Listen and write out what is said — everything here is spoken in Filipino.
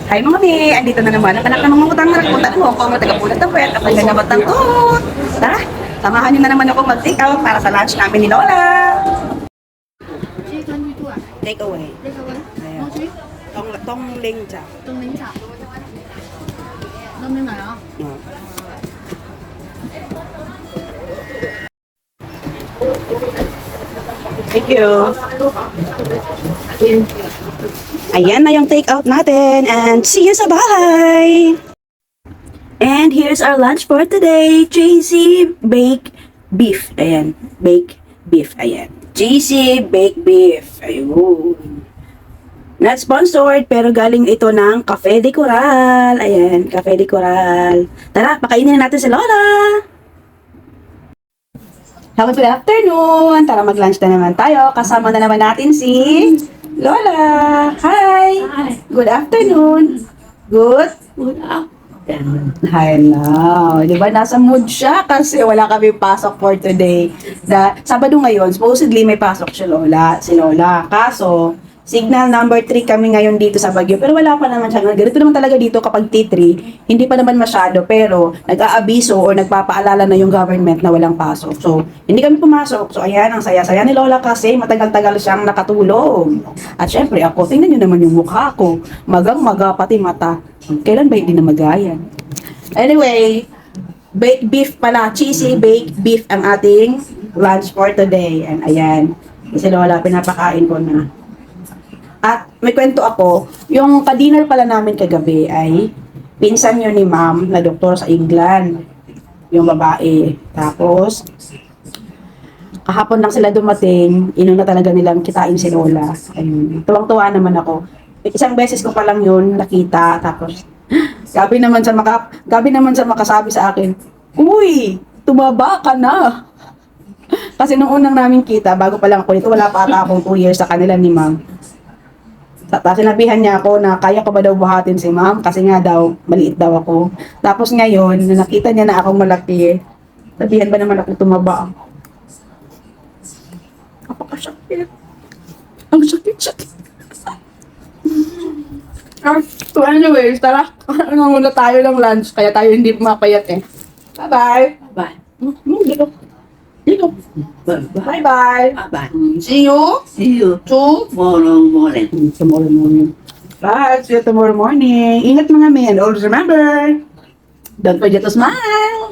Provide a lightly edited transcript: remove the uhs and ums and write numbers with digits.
Hi mga mi, andito na naman ang anak ng mga utang na nagpunta mo ako, mga taga-pulat ng pwet, at ang naman ng tut. Tara, samahan niyo na naman ako mag-take out para sa lunch namin ni Lola. Take away. Ayan. Tong ling cha. Thank you. Ayan na yung take out natin and see you sa bahay! And here's our lunch for today. JC Baked Beef. Ayan. Baked Beef. Ayan. JC Baked Beef. Ayun. Not sponsored, pero galing ito ng Cafe de Coral. Ayan. Cafe de Coral. Tara, pakainin na natin si Lola. Hello, good afternoon. Tara, mag-lunch na naman tayo. Kasama na naman natin si Lola. Hi. Good afternoon. Good afternoon. Hi now. Di ba nasa mood siya kasi wala kami pasok for today. Sabado ngayon, supposedly may pasok si Lola. Kaso, signal number 3 kami ngayon dito sa Baguio. Pero wala pa naman siya. Ganito naman talaga dito kapag T3. Hindi pa naman masyado. Pero nag-aabiso o nagpapaalala na yung government na walang pasok. So, hindi kami pumasok. So, ayan, ang saya-saya ni Lola kasi matagal-tagal siyang nakatulog. At syempre, ako, tingnan nyo naman yung mukha ko. Magang-maga, pati mata. Kailan ba hindi na magayan? Anyway, baked beef pala. Cheesy baked beef ang ating lunch for today. And ayan, si Lola, pinapakain ko na. At may kwento ako, yung ka-dinner pala namin kagabi ay pinsan yun ni ma'am na doktor sa England, yung babae. Tapos, kahapon lang sila dumating, inuna talaga nilang kitain si Lola. Ayun. Tuwang-tuwa naman ako. Isang beses ko pa lang yun nakita, tapos, gabi naman sa makasabi sa akin, "Uy, tumaba ka na." Kasi nung unang namin kita, bago pa lang ako dito, wala pa ata akong 2 years sa kanila ni ma'am. Tapos sinabihan niya ako na kaya ko ba daw buhatin si ma'am kasi nga daw maliit daw ako. Tapos ngayon, nung nakita niya na akong malaki, sabihan ba naman ako tumaba. Napakasakit. Ang sakit-sakit. So anyways, tara. Muna tayo ng lunch kaya tayo hindi mapayat eh. Bye-bye. Bye. Dito. Dito. Bye. Bye-bye. Bye. See you. See you Tomorrow morning. morning. Bye. See you tomorrow morning. Ingat mga men. Always remember, don't forget to smile.